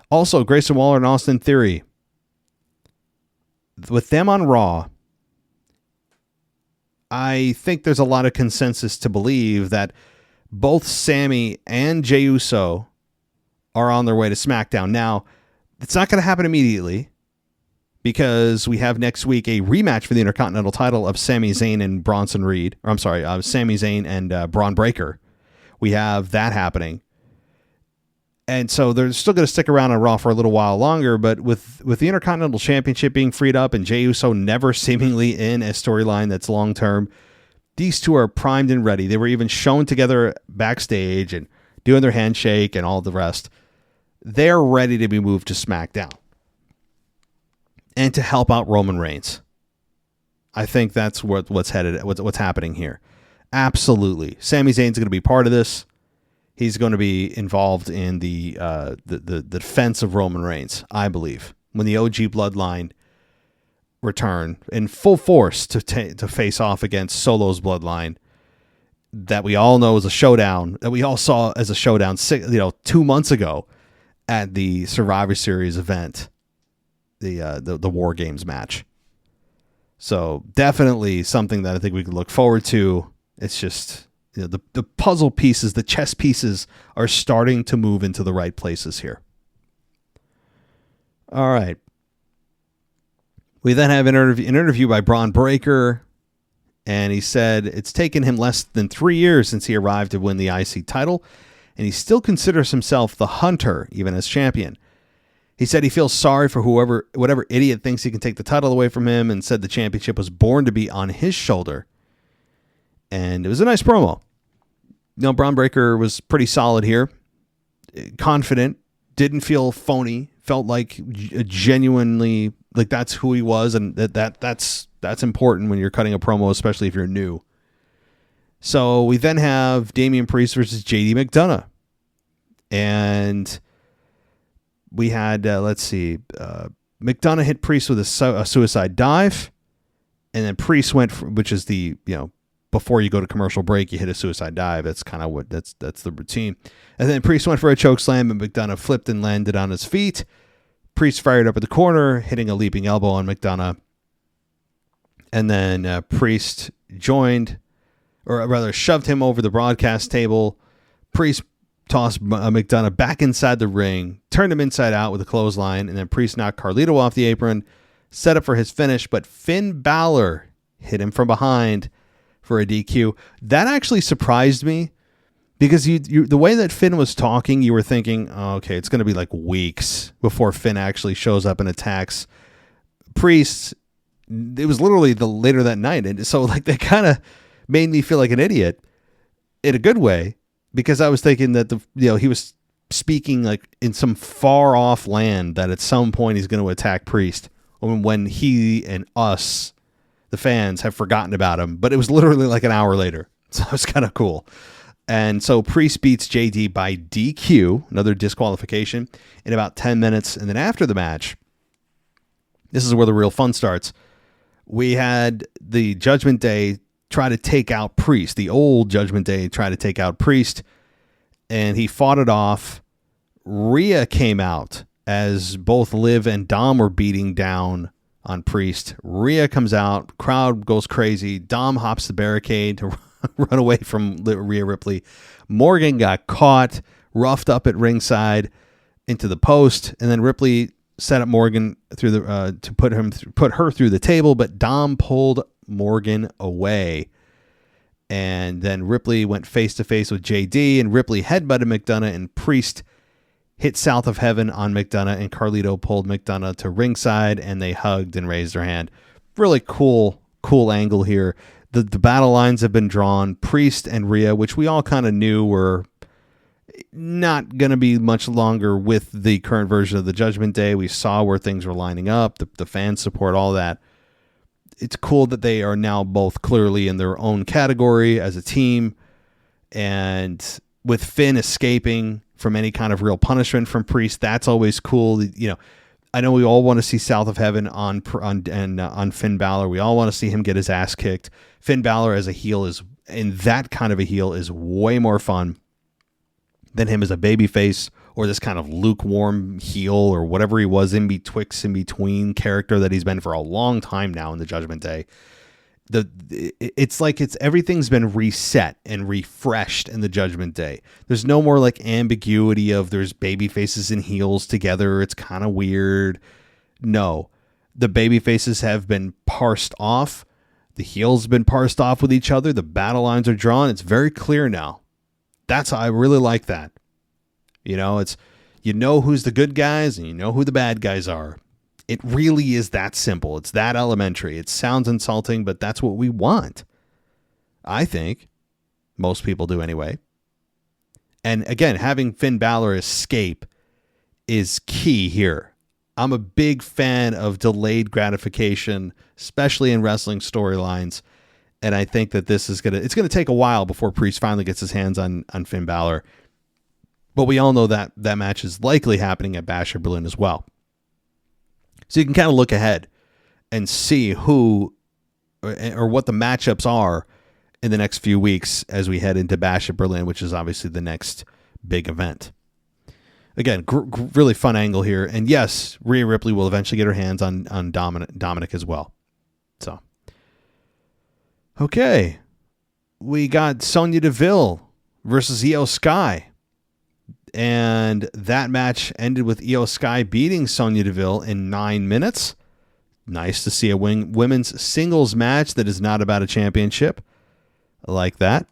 Also, Grayson Waller and Austin Theory. With them on Raw, I think there's a lot of consensus to believe that both Sammy and Jey Uso are on their way to SmackDown. Now, it's not going to happen immediately, because we have next week a rematch for the Intercontinental title of Sami Zayn and Bronson Reed. Or I'm sorry, Sami Zayn and Braun Breaker. We have that happening. And so they're still going to stick around on Raw for a little while longer, but with the Intercontinental Championship being freed up and Jey Uso never seemingly in a storyline that's long-term, these two are primed and ready. They were even shown together backstage and doing their handshake and all the rest. They're ready to be moved to SmackDown and to help out Roman Reigns. I think that's what's happening here. Absolutely. Sami Zayn's going to be part of this. He's going to be involved in the defense of Roman Reigns, I believe, when the OG bloodline return in full force to face off against Solo's bloodline that we all know is a showdown, that we all saw as a showdown 2 months ago at the Survivor Series event. The War Games match. So definitely something that I think we could look forward to. It's just, the puzzle pieces, the chess pieces are starting to move into the right places here. All right. We then have an interview by Braun Breaker, and he said it's taken him less than 3 years since he arrived to win the IC title, and he still considers himself the hunter, even as champion. He said he feels sorry for whatever idiot thinks he can take the title away from him, and said the championship was born to be on his shoulder. And it was a nice promo. Braun Breaker was pretty solid here. Confident. Didn't feel phony. Felt like genuinely, like that's who he was, and that's important when you're cutting a promo, especially if you're new. So we then have Damien Priest versus JD McDonough. And we had, McDonough hit Priest with a suicide dive. And then Priest went, which is the, before you go to commercial break, you hit a suicide dive. That's kind of that's the routine. And then Priest went for a choke slam, and McDonough flipped and landed on his feet. Priest fired up at the corner, hitting a leaping elbow on McDonough. And then Priest joined, or rather shoved him over the broadcast table. Priest tossed McDonough back inside the ring, turned him inside out with a clothesline, and then Priest knocked Carlito off the apron, set up for his finish, but Finn Balor hit him from behind for a DQ. That actually surprised me, because the way that Finn was talking, you were thinking, oh, okay, it's going to be like weeks before Finn actually shows up and attacks Priest. It was literally later that night, and so like that kind of made me feel like an idiot in a good way, because I was thinking that he was speaking like in some far off land that at some point he's going to attack Priest when he and us, the fans, have forgotten about him. But it was literally like an hour later, so it was kind of cool. And so Priest beats JD by DQ, another disqualification, in about 10 minutes. And then after the match, this is where the real fun starts. We had the Judgment Day try to take out Priest. The old Judgment Day tried to take out Priest, and he fought it off. Rhea came out as both Liv and Dom were beating down on Priest. Rhea comes out, crowd goes crazy. Dom hops the barricade to run away from Rhea Ripley. Morgan got caught, roughed up at ringside into the post, and then Ripley set up Morgan through to put her through the table, but Dom pulled Morgan away. And then Ripley went face to face with JD, and Ripley headbutted McDonough, and Priest hit South of Heaven on McDonough, and Carlito pulled McDonough to ringside, and they hugged and raised their hand. Really cool angle here. The battle lines have been drawn. Priest and Rhea, which we all kind of knew were not going to be much longer with the current version of the Judgment Day. We saw where things were lining up, the fan support, all that. It's cool that they are now both clearly in their own category as a team. And with Finn escaping from any kind of real punishment from Priest, that's always cool. I know we all want to see South of Heaven on Finn Balor. We all want to see him get his ass kicked. Finn Balor as a heel that kind of a heel is way more fun than him as a babyface, or this kind of lukewarm heel, or whatever he was in between character that he's been for a long time now in the Judgment Day. Everything's been reset and refreshed in the Judgment Day. There's no more like ambiguity of there's baby faces and heels together. It's kind of weird. No, the baby faces have been parsed off. The heels have been parsed off with each other. The battle lines are drawn. It's very clear now. I really like that. It's, who's the good guys and you know who the bad guys are. It really is that simple. It's that elementary. It sounds insulting, but that's what we want. I think most people do anyway. And again, having Finn Balor escape is key here. I'm a big fan of delayed gratification, especially in wrestling storylines. And I think that it's going to take a while before Priest finally gets his hands on Finn Balor. But we all know that that match is likely happening at Bash of Berlin as well. So you can kind of look ahead and see who or what the matchups are in the next few weeks as we head into Bash of Berlin, which is obviously the next big event. Again, really fun angle here. And yes, Rhea Ripley will eventually get her hands on Dominic as well. So Okay. We got Sonya Deville versus Io Sky. And that match ended with Io Sky beating Sonya Deville in 9 minutes. Nice to see a women's singles match that is not about a championship. I like that.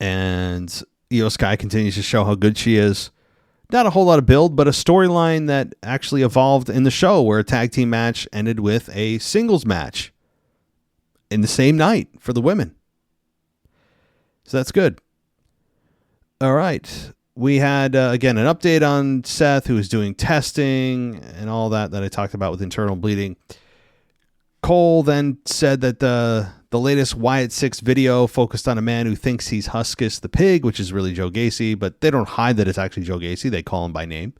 And Io Sky continues to show how good she is. Not a whole lot of build, but a storyline that actually evolved in the show where a tag team match ended with a singles match in the same night for the women. So that's good. All right. We had, again, an update on Seth, who was doing testing and all that I talked about with internal bleeding. Cole then said that the latest Wyatt Sicks video focused on a man who thinks he's Huskus the Pig, which is really Joe Gacy, but they don't hide that it's actually Joe Gacy. They call him by name.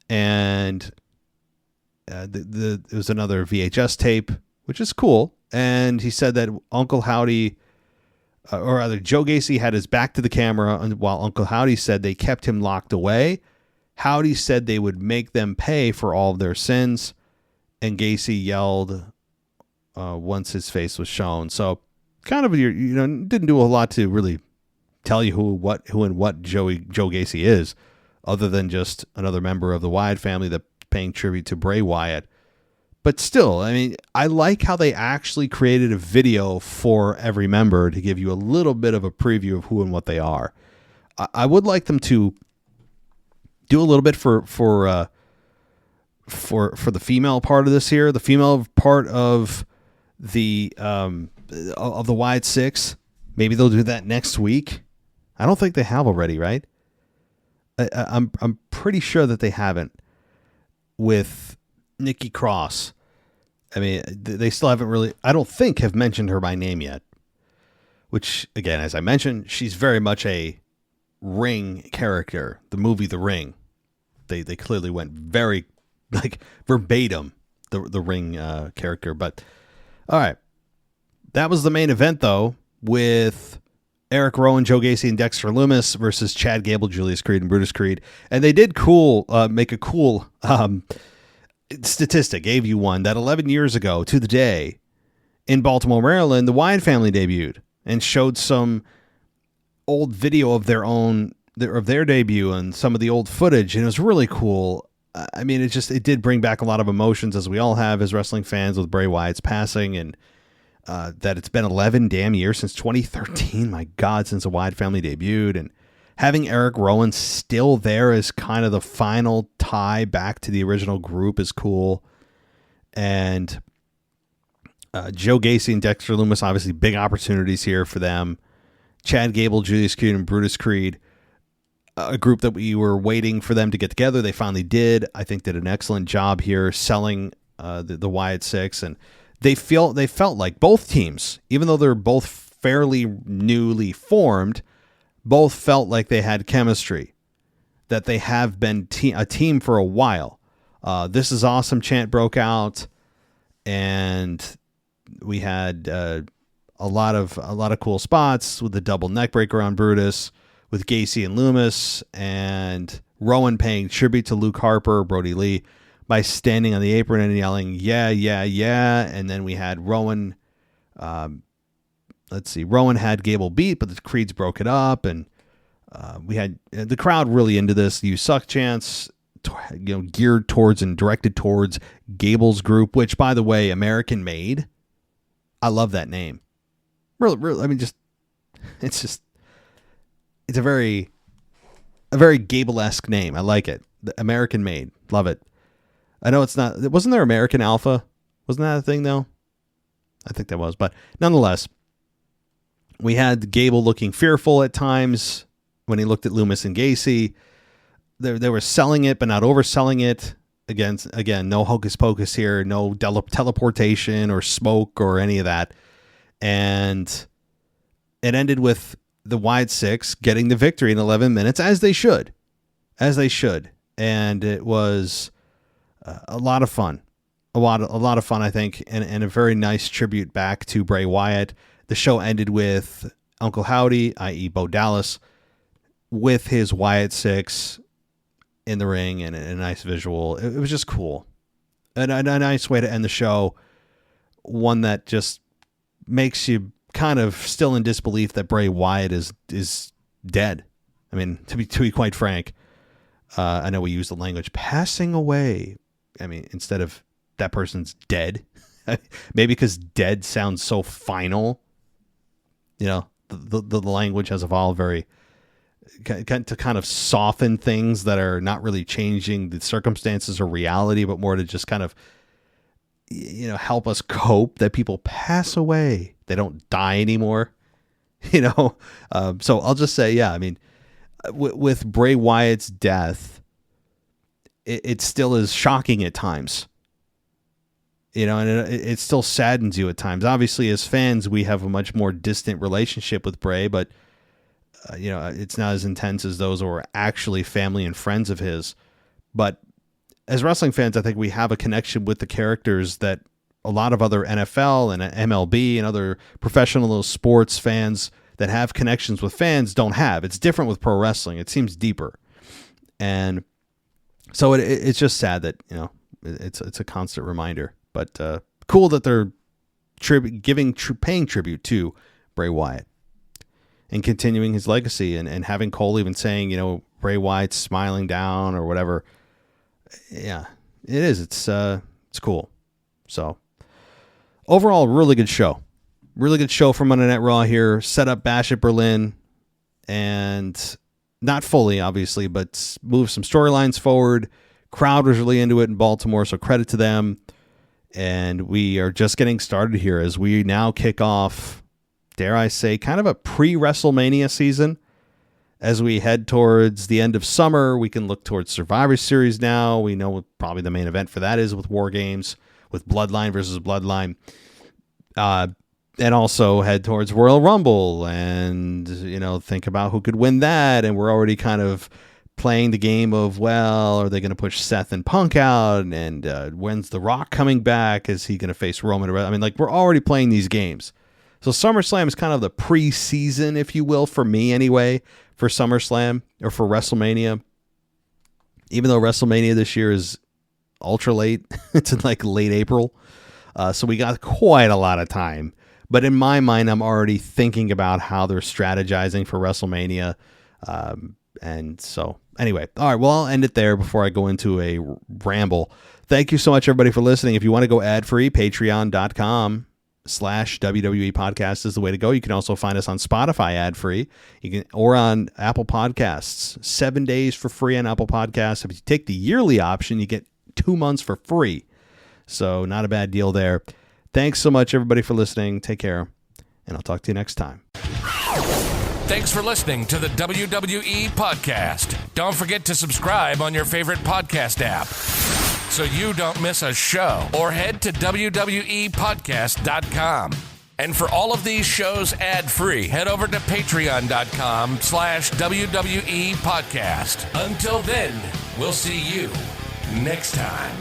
And it was another VHS tape, which is cool. And he said that Uncle Howdy, or rather Joe Gacy, had his back to the camera while Uncle Howdy said they kept him locked away. Howdy said they would make them pay for all of their sins. And Gacy yelled once his face was shown. So kind of, didn't do a lot to really tell you who and what Joe Gacy is, other than just another member of the Wyatt family that's paying tribute to Bray Wyatt. But still, I mean, I like how they actually created a video for every member to give you a little bit of a preview of who and what they are. I would like them to do a little bit for the female part of this here, the female part of the Wyatt Sicks. Maybe they'll do that next week. I don't think they have already, right? I'm pretty sure that they haven't with Nikki Cross. I mean, they still haven't really, I don't think, have mentioned her by name yet. Which, again, as I mentioned, she's very much a Ring character. The movie The Ring. They clearly went very, verbatim, the Ring character. But, all right. That was the main event, though, with Eric Rowan, Joe Gacy, and Dexter Lumis versus Chad Gable, Julius Creed, and Brutus Creed. And they did make a cool statistic, gave you one, that 11 years ago to the day in Baltimore, Maryland, the Wyatt family debuted and showed some old video of their debut and some of the old footage, and it was really cool. I mean, it did bring back a lot of emotions, as we all have as wrestling fans, with Bray Wyatt's passing, and that it's been 11 damn years since 2013. My God, since the Wyatt family debuted, and having Eric Rowan still there as kind of the final tie back to the original group is cool. And Joe Gacy and Dexter Lumis, obviously big opportunities here for them. Chad Gable, Julius Creed, and Brutus Creed, a group that we were waiting for them to get together. They finally did. I think did an excellent job here selling the Wyatt Sicks. And they felt like both teams, even though they're both fairly newly formed, both felt like they had chemistry, that they have been a team for a while. This is awesome chant broke out, and we had a lot of cool spots with the double neck breaker on Brutus, with Gacy and Lumis, and Rowan paying tribute to Luke Harper, Brody Lee, by standing on the apron and yelling, "Yeah, yeah, yeah!" And then we had Rowan. Rowan had Gable beat, but the Creeds broke it up, and we had the crowd really into this "You Suck" chants, geared towards and directed towards Gable's group, which, by the way, American Made. I love that name. Really, I mean, it's a very Gable-esque name. I like it. The American Made, love it. I know it's not. Wasn't there American Alpha? Wasn't that a thing though? I think that was, but nonetheless. We had Gable looking fearful at times when he looked at Lumis and Gacy. They were selling it, but not overselling it. Again, no hocus pocus here, no teleportation or smoke or any of that. And it ended with the Wyatt Sicks getting the victory in 11 minutes, as they should. And it was a lot of fun. A lot of fun, I think, and a very nice tribute back to Bray Wyatt. The show ended with Uncle Howdy, i.e. Bo Dallas, with his Wyatt Sicks in the ring, and a nice visual. It was just cool. And a nice way to end the show. One that just makes you kind of still in disbelief that Bray Wyatt is dead. I mean, to be quite frank, I know we use the language passing away. I mean, instead of that person's dead, maybe because dead sounds so final. You know, the language has evolved very to kind of soften things that are not really changing the circumstances or reality, but more to just kind of, you know, help us cope that people pass away. They don't die anymore, you know? So I'll just say, yeah, I mean, with Bray Wyatt's death, it still is shocking at times, you know, and it still saddens you at times. Obviously, as fans, we have a much more distant relationship with Bray, but you know, it's not as intense as those who are actually family and friends of his. But as wrestling fans, I think we have a connection with the characters that a lot of other NFL and MLB and other professional sports fans that have connections with fans don't have. It's different with pro wrestling. It seems deeper. And so it's just sad that, you know, it's a constant reminder. But cool that they're paying tribute to Bray Wyatt and continuing his legacy, and having Cole even saying, you know, Bray Wyatt's smiling down or whatever. Yeah, it is. It's cool. So overall, really good show. Really good show from Monday Night Raw here. Set up Bash at Berlin, and not fully, obviously, but move some storylines forward. Crowd was really into it in Baltimore, so credit to them. And we are just getting started here as we now kick off, dare I say, kind of a pre-WrestleMania season. As we head towards the end of summer, we can look towards Survivor Series now. We know what probably the main event for that is with War Games, with Bloodline versus Bloodline. And also head towards Royal Rumble and, you know, think about who could win that. And we're already kind of playing the game of, well, are they going to push Seth and Punk out? And when's The Rock coming back? Is he going to face Roman? I mean, like, we're already playing these games. So SummerSlam is kind of the preseason, if you will, for me anyway, for SummerSlam or for WrestleMania. Even though WrestleMania this year is ultra late, it's in like late April. So we got quite a lot of time. But in my mind, I'm already thinking about how they're strategizing for WrestleMania. And so anyway, all right, well, I'll end it there before I go into a ramble. Thank you so much, everybody, for listening. If you want to go ad-free, patreon.com/WWE podcast is the way to go. You can also find us on Spotify ad-free, or on Apple Podcasts. 7 days for free on Apple Podcasts. If you take the yearly option, you get 2 months for free. So not a bad deal there. Thanks so much, everybody, for listening. Take care, and I'll talk to you next time. Thanks for listening to the WWE Podcast. Don't forget to subscribe on your favorite podcast app so you don't miss a show, or head to WWEpodcast.com. And for all of these shows ad-free, head over to patreon.com/WWE Podcast. Until then, we'll see you next time.